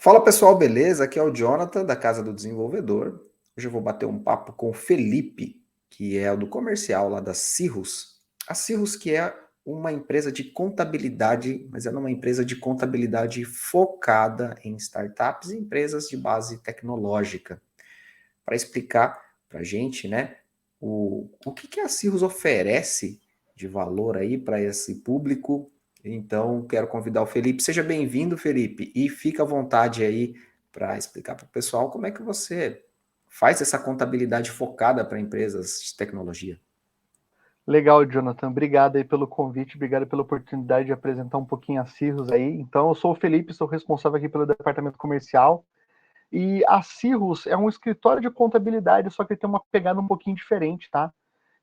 Fala pessoal, beleza? Aqui é o Jonathan da Casa do Desenvolvedor. Hoje eu vou bater um papo com o Felipe, que é o do comercial lá da Cirrus. A Cirrus que é uma empresa de contabilidade, mas ela é uma empresa de contabilidade focada em startups e empresas de base tecnológica. Para explicar para a gente, né, o que a Cirrus oferece de valor aí para esse público. Então, quero convidar o Felipe. Seja bem-vindo, Felipe, e fica à vontade aí para explicar para o pessoal como é que você faz essa contabilidade focada para empresas de tecnologia. Legal, Jonathan. Obrigado aí pelo convite, obrigado pela oportunidade de apresentar um pouquinho a Cirrus aí. Então, eu sou o Felipe, sou responsável aqui pelo departamento comercial. E a Cirrus é um escritório de contabilidade, só que tem uma pegada um pouquinho diferente, tá?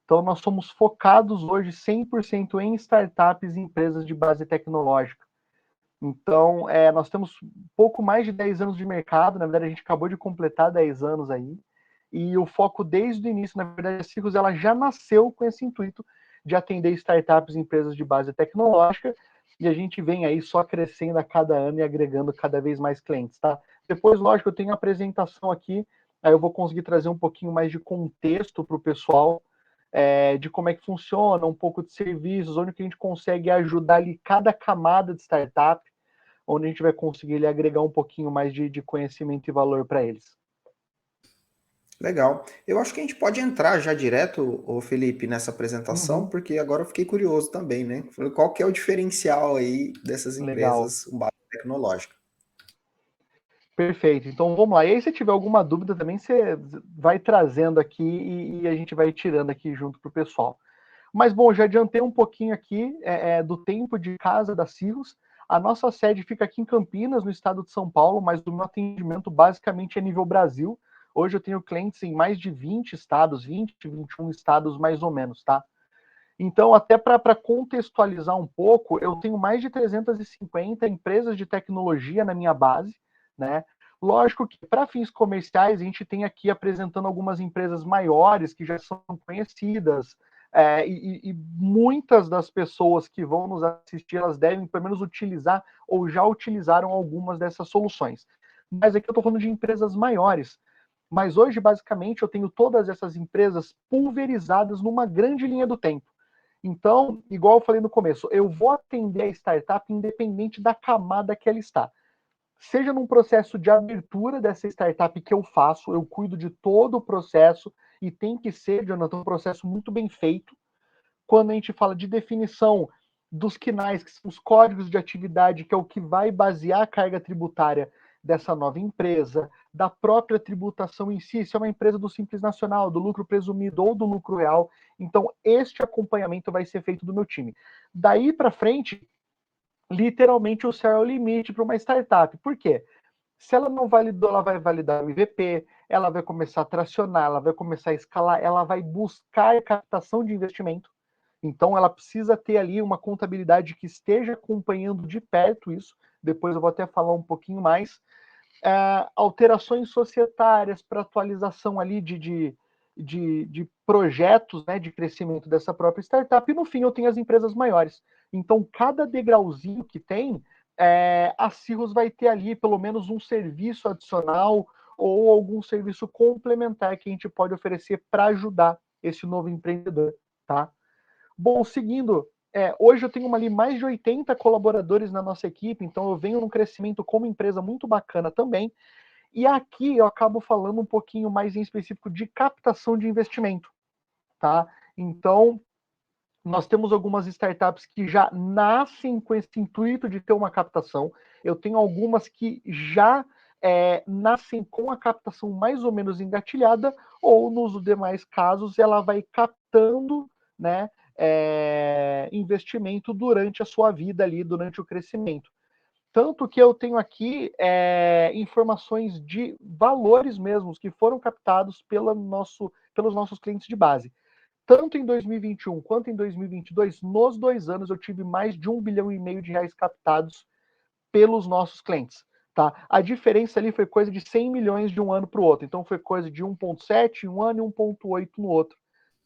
Então, nós somos focados hoje 100% em startups e empresas de base tecnológica. Então, nós temos pouco mais de 10 anos de mercado, na verdade, a gente acabou de completar 10 anos aí. E o foco desde o início, na verdade, a Cirrus ela já nasceu com esse intuito de atender startups e empresas de base tecnológica, e a gente vem aí só crescendo a cada ano e agregando cada vez mais clientes, tá? Depois, lógico, eu tenho a apresentação aqui, aí eu vou conseguir trazer um pouquinho mais de contexto para o pessoal, de como é que funciona, um pouco de serviços, onde que a gente consegue ajudar ali cada camada de startup, onde a gente vai conseguir ali, agregar um pouquinho mais de conhecimento e valor para eles. Legal. Eu acho que a gente pode entrar já direto, ô Felipe, nessa apresentação, Uhum, porque agora eu fiquei curioso também, né? Qual que é o diferencial aí dessas legal. empresas com base tecnológica? Perfeito. Então vamos lá. E aí, se tiver alguma dúvida também, você vai trazendo aqui e a gente vai tirando aqui junto para o pessoal. Mas bom, já adiantei um pouquinho aqui do tempo de casa da Cirrus. A nossa sede fica aqui em Campinas, no estado de São Paulo, mas o meu atendimento basicamente é nível Brasil. Hoje eu tenho clientes em mais de 20 estados, 20, 21 estados mais ou menos, tá? Então, até para contextualizar um pouco, eu tenho mais de 350 empresas de tecnologia na minha base, né? Lógico que para fins comerciais a gente tem aqui apresentando algumas empresas maiores que já são conhecidas, e muitas das pessoas que vão nos assistir, elas devem pelo menos utilizar ou já utilizaram algumas dessas soluções. Mas aqui eu estou falando de empresas maiores. Mas hoje, basicamente, eu tenho todas essas empresas pulverizadas numa grande linha do tempo. Então, igual eu falei no começo, eu vou atender a startup independente da camada que ela está. Seja num processo de abertura dessa startup que eu faço, eu cuido de todo o processo e tem que ser, Jonathan, um processo muito bem feito. Quando a gente fala de definição dos KNAIs, que são os códigos de atividade, que é o que vai basear a carga tributária dessa nova empresa, da própria tributação em si, se é uma empresa do Simples Nacional, do lucro presumido ou do lucro real. Então, este acompanhamento vai ser feito do meu time. Daí para frente, literalmente o céu é o limite para uma startup. Por quê? Se ela não validou, ela vai validar o MVP, ela vai começar a tracionar, ela vai começar a escalar, ela vai buscar captação de investimento. Então, ela precisa ter ali uma contabilidade que esteja acompanhando de perto isso. Depois eu vou até falar um pouquinho mais. Alterações societárias para atualização ali de projetos, né, de crescimento dessa própria startup. E no fim, eu tenho as empresas maiores. Então, cada degrauzinho que tem, a Cirrus vai ter ali pelo menos um serviço adicional ou algum serviço complementar que a gente pode oferecer para ajudar esse novo empreendedor, tá? Bom, seguindo, hoje eu tenho ali mais de 80 colaboradores na nossa equipe, então eu venho num crescimento como empresa muito bacana também. E aqui eu acabo falando um pouquinho mais em específico de captação de investimento, tá? Então, nós temos algumas startups que já nascem com esse intuito de ter uma captação. Eu tenho algumas que já nascem com a captação mais ou menos engatilhada, ou nos demais casos ela vai captando, né, investimento durante a sua vida ali, durante o crescimento. Tanto que eu tenho aqui informações de valores mesmos que foram captados pelos nossos clientes de base. Tanto em 2021 quanto em 2022, nos 2 anos, eu tive mais de 1,5 bilhão de reais captados pelos nossos clientes. Tá? A diferença ali foi coisa de 100 milhões de um ano para o outro. Então, foi coisa de 1,7 em um ano e 1,8 no outro.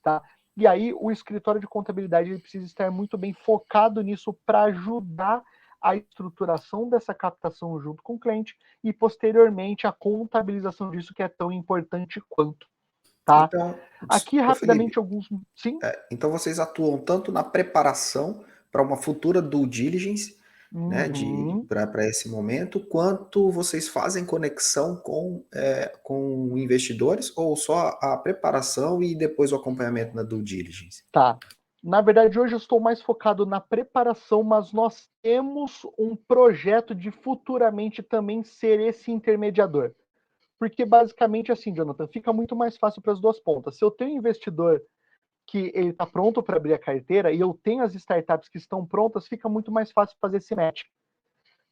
Tá? E aí, o escritório de contabilidade ele precisa estar muito bem focado nisso para ajudar a estruturação dessa captação junto com o cliente e, posteriormente, a contabilização disso, que é tão importante quanto, tá? Então, Aqui, ô Felipe, rapidamente, alguns... Sim? então vocês atuam tanto na preparação para uma futura due diligence, né, Uhum. para esse momento, quanto vocês fazem conexão com investidores, ou só a preparação e depois o acompanhamento na due diligence? Tá. Na verdade, hoje eu estou mais focado na preparação, mas nós temos um projeto de futuramente também ser esse intermediador. Porque basicamente assim, Jonathan, fica muito mais fácil para as duas pontas. Se eu tenho um investidor que ele está pronto para abrir a carteira e eu tenho as startups que estão prontas, fica muito mais fácil fazer esse match,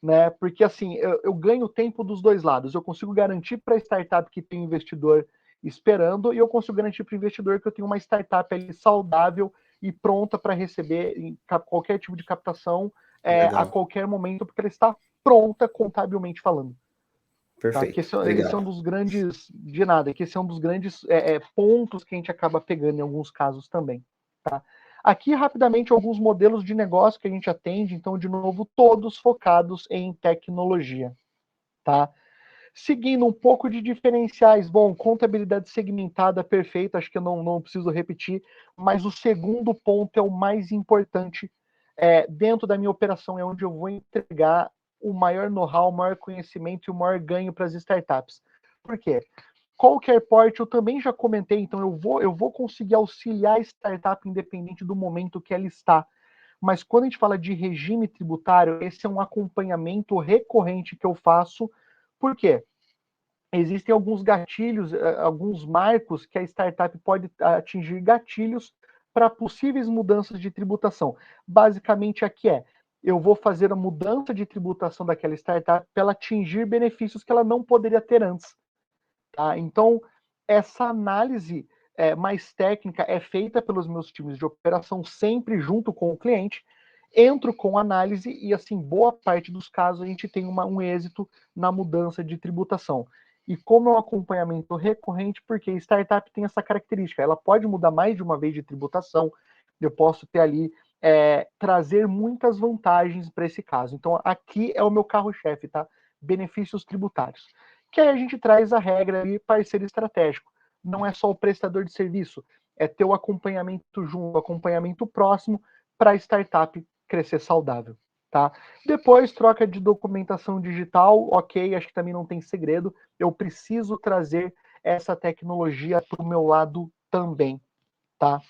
né? Porque assim, eu ganho tempo dos dois lados. Eu consigo garantir para a startup que tem investidor esperando e eu consigo garantir para o investidor que eu tenho uma startup ali saudável e pronta para receber qualquer tipo de captação a Legal. qualquer momento, porque ela está pronta contabilmente falando. Tá? Que Perfeito. esse é um Obrigado. dos grandes, de nada, que esse é um dos grandes pontos que a gente acaba pegando em alguns casos também. Tá? Aqui, rapidamente, alguns modelos de negócio que a gente atende, então, de novo, todos focados em tecnologia. Tá? Seguindo um pouco de diferenciais, bom, contabilidade segmentada, perfeita, acho que eu não preciso repetir, mas o segundo ponto é o mais importante. Dentro da minha operação é onde eu vou entregar o maior know-how, o maior conhecimento e o maior ganho para as startups. Por quê? Qualquer porte, eu também já comentei, então eu vou conseguir auxiliar a startup independente do momento que ela está. Mas quando a gente fala de regime tributário, esse é um acompanhamento recorrente que eu faço. Por quê? Existem alguns gatilhos, alguns marcos que a startup pode atingir gatilhos para possíveis mudanças de tributação. Basicamente, aqui eu vou fazer a mudança de tributação daquela startup para ela atingir benefícios que ela não poderia ter antes. Tá? Então, essa análise mais técnica é feita pelos meus times de operação, sempre junto com o cliente. Entro com análise e, assim, boa parte dos casos a gente tem um êxito na mudança de tributação. E como é um acompanhamento recorrente, porque a startup tem essa característica, ela pode mudar mais de uma vez de tributação, eu posso ter ali, trazer muitas vantagens para esse caso. Então, aqui é o meu carro-chefe, tá? Benefícios tributários. Que aí a gente traz a regra ali, parceiro estratégico. Não é só o prestador de serviço, é ter o acompanhamento junto, o acompanhamento próximo para a startup crescer saudável. Tá? Depois, troca de documentação digital, ok, acho que também não tem segredo. Eu preciso trazer essa tecnologia para o meu lado também. Tá?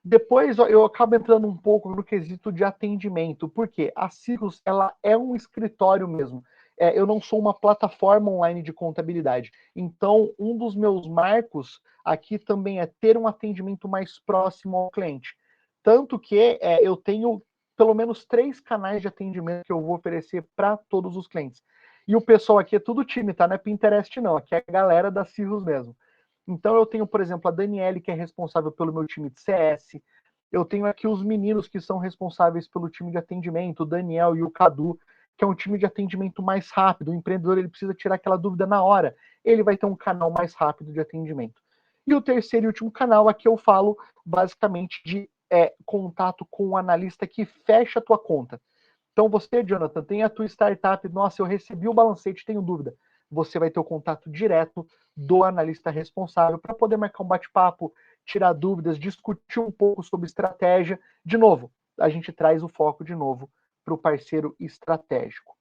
Depois eu acabo entrando um pouco no quesito de atendimento, porque a Cirrus ela é um escritório mesmo. Eu não sou uma plataforma online de contabilidade. Então, um dos meus marcos aqui também é ter um atendimento mais próximo ao cliente. Tanto que eu tenho pelo menos 3 canais de atendimento que eu vou oferecer para todos os clientes. E o pessoal aqui é tudo time, tá? Não é Pinterest, não. Aqui é a galera da Cirrus mesmo. Então eu tenho, por exemplo, a Daniele, que é responsável pelo meu time de CS. Eu tenho aqui os meninos que são responsáveis pelo time de atendimento, o Daniel e o Cadu, que é um time de atendimento mais rápido. O empreendedor ele precisa tirar aquela dúvida na hora. Ele vai ter um canal mais rápido de atendimento. E o terceiro e último canal, aqui eu falo basicamente de contato com o analista que fecha a tua conta. Então você, Jonathan, tem a tua startup, nossa, eu recebi o balancete, tenho dúvida. Você vai ter o contato direto do analista responsável para poder marcar um bate-papo, tirar dúvidas, discutir um pouco sobre estratégia. De novo, a gente traz o foco de novo para o parceiro estratégico.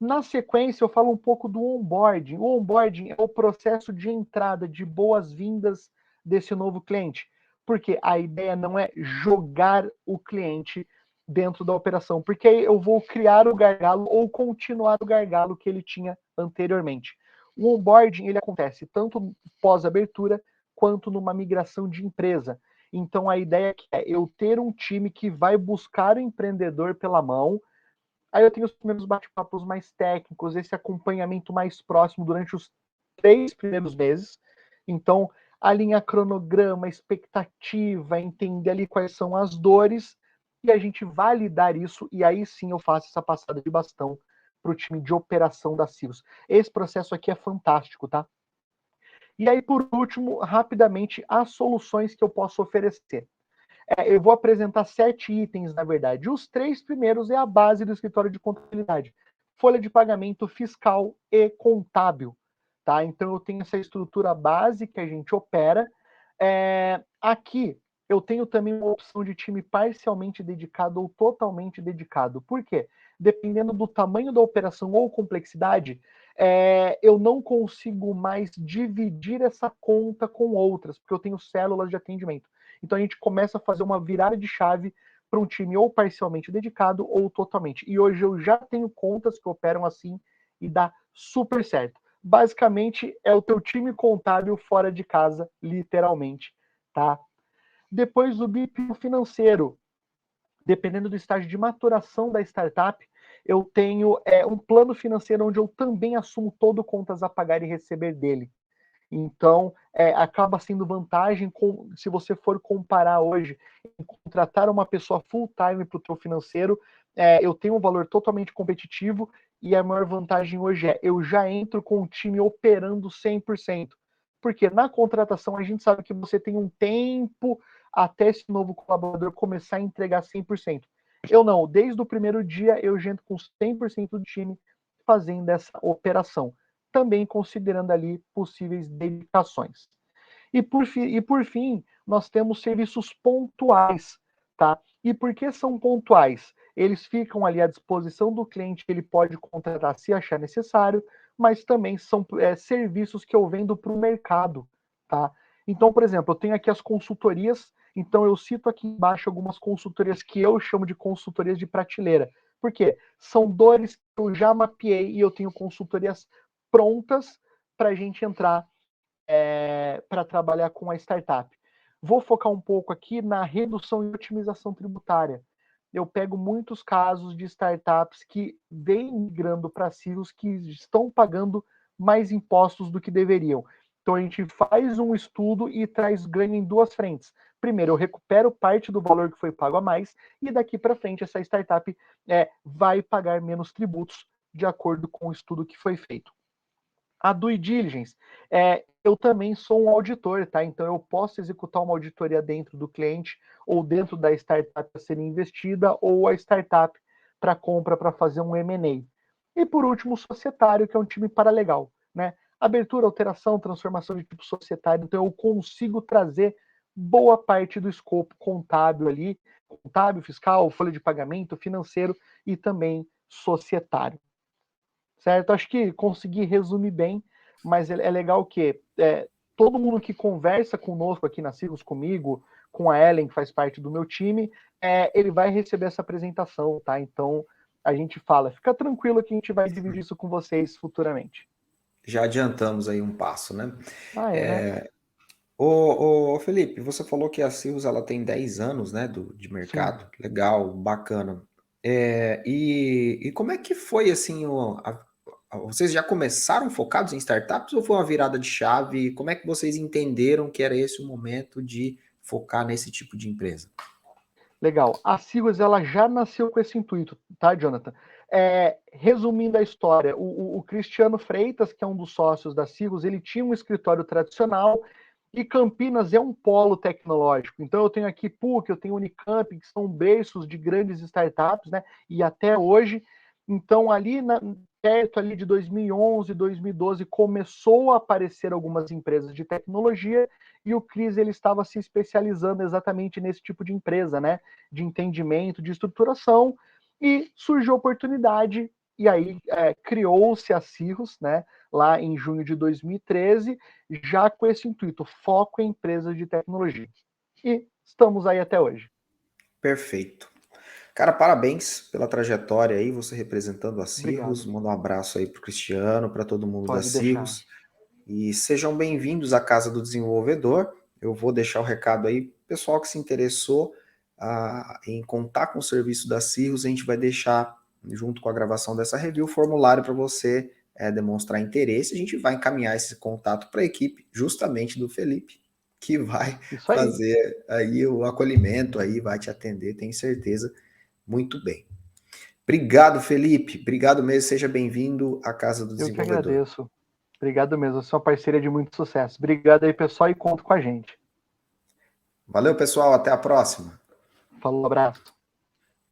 Na sequência, eu falo um pouco do onboarding. O onboarding é o processo de entrada, de boas-vindas desse novo cliente. Porque a ideia não é jogar o cliente dentro da operação, porque aí eu vou criar o gargalo ou continuar o gargalo que ele tinha anteriormente. O onboarding ele acontece tanto pós-abertura quanto numa migração de empresa. Então a ideia é eu ter um time que vai buscar o empreendedor pela mão. Aí eu tenho os primeiros bate-papos mais técnicos, esse acompanhamento mais próximo durante os 3 primeiros meses. Então, alinhar cronograma, expectativa, entender ali quais são as dores e a gente validar isso e aí sim eu faço essa passada de bastão para o time de operação da Cirrus. Esse processo aqui é fantástico, tá? E aí, por último, rapidamente, as soluções que eu posso oferecer. Eu vou apresentar 7 itens, na verdade. Os 3 primeiros é a base do escritório de contabilidade. Folha de pagamento fiscal e contábil. Tá? Então, eu tenho essa estrutura base que a gente opera. Aqui, eu tenho também uma opção de time parcialmente dedicado ou totalmente dedicado. Por quê? Dependendo do tamanho da operação ou complexidade, eu não consigo mais dividir essa conta com outras, porque eu tenho células de atendimento. Então a gente começa a fazer uma virada de chave para um time ou parcialmente dedicado ou totalmente. E hoje eu já tenho contas que operam assim e dá super certo. Basicamente é o teu time contábil fora de casa, literalmente, tá? Depois o BIP financeiro, dependendo do estágio de maturação da startup, eu tenho um plano financeiro onde eu também assumo todo contas a pagar e receber dele. Então, acaba sendo vantagem se você for comparar hoje em contratar uma pessoa full-time para o teu financeiro, eu tenho um valor totalmente competitivo e a maior vantagem hoje eu já entro com o time operando 100%. Porque na contratação a gente sabe que você tem um tempo até esse novo colaborador começar a entregar 100%. Eu não, desde o primeiro dia eu já entro com 100% do time fazendo essa operação, também considerando ali possíveis dedicações. E por fim, nós temos serviços pontuais, tá? E por que são pontuais? Eles ficam ali à disposição do cliente, ele pode contratar se achar necessário, mas também são serviços que eu vendo para o mercado, tá? Então, por exemplo, eu tenho aqui as consultorias, então eu cito aqui embaixo algumas consultorias que eu chamo de consultorias de prateleira. Por quê? São dores que eu já mapeei e eu tenho consultorias prontas para a gente entrar para trabalhar com a startup. Vou focar um pouco aqui na redução e otimização tributária. Eu pego muitos casos de startups que vêm migrando para CIOs que estão pagando mais impostos do que deveriam. Então a gente faz um estudo e traz ganho em duas frentes. Primeiro, eu recupero parte do valor que foi pago a mais e daqui para frente essa startup vai pagar menos tributos de acordo com o estudo que foi feito. A due diligence, eu também sou um auditor, tá? Então eu posso executar uma auditoria dentro do cliente ou dentro da startup a ser investida ou a startup para compra para fazer um M&A. E por último, o societário, que é um time paralegal, né? Abertura, alteração, transformação de tipo societário. Então eu consigo trazer boa parte do escopo contábil ali, contábil, fiscal, folha de pagamento, financeiro e também societário. Certo? Acho que consegui resumir bem, mas é legal que todo mundo que conversa conosco aqui na Cirrus, comigo, com a Ellen, que faz parte do meu time, ele vai receber essa apresentação, tá? Então, a gente fala, fica tranquilo que a gente vai dividir isso com vocês futuramente. Já adiantamos aí um passo, né? Né? Ô, Felipe, você falou que a Cirrus ela tem 10 anos, né, de Sim. mercado. Legal, bacana. E como é que foi assim? Vocês já começaram focados em startups ou foi uma virada de chave? Como é que vocês entenderam que era esse o momento de focar nesse tipo de empresa? Legal. A Cirrus, ela já nasceu com esse intuito, tá, Jonathan? Resumindo a história, o Cristiano Freitas, que é um dos sócios da Cirrus, ele tinha um escritório tradicional e Campinas é um polo tecnológico. Então eu tenho aqui PUC, eu tenho Unicamp, que são berços de grandes startups, né? E até hoje. Então ali perto ali de 2011, 2012 começou a aparecer algumas empresas de tecnologia e o Cris ele estava se especializando exatamente nesse tipo de empresa, né? De entendimento, de estruturação, e surgiu a oportunidade, e aí criou-se a Cirrus, né? Lá em junho de 2013, já com esse intuito, foco em empresas de tecnologia. E estamos aí até hoje. Perfeito. Cara, parabéns pela trajetória aí, você representando a Cirrus. Obrigado. Manda um abraço aí para o Cristiano, para todo mundo da Pode deixar. Cirrus. E sejam bem-vindos à Casa do Desenvolvedor. Eu vou deixar o recado aí, pessoal que se interessou em contar com o serviço da Cirrus, a gente vai deixar, junto com a gravação dessa review, o formulário para você demonstrar interesse. A gente vai encaminhar esse contato para a equipe, justamente do Felipe, que vai Isso aí. fazer aí o acolhimento, aí vai te atender, tenho certeza, muito bem. Obrigado, Felipe. Obrigado mesmo. Seja bem-vindo à Casa do Eu que Desenvolvedor. agradeço. Obrigado mesmo. Você é uma parceria de muito sucesso. Obrigado aí, pessoal, e conto com a gente. Valeu, pessoal. Até a próxima. Falou, abraço.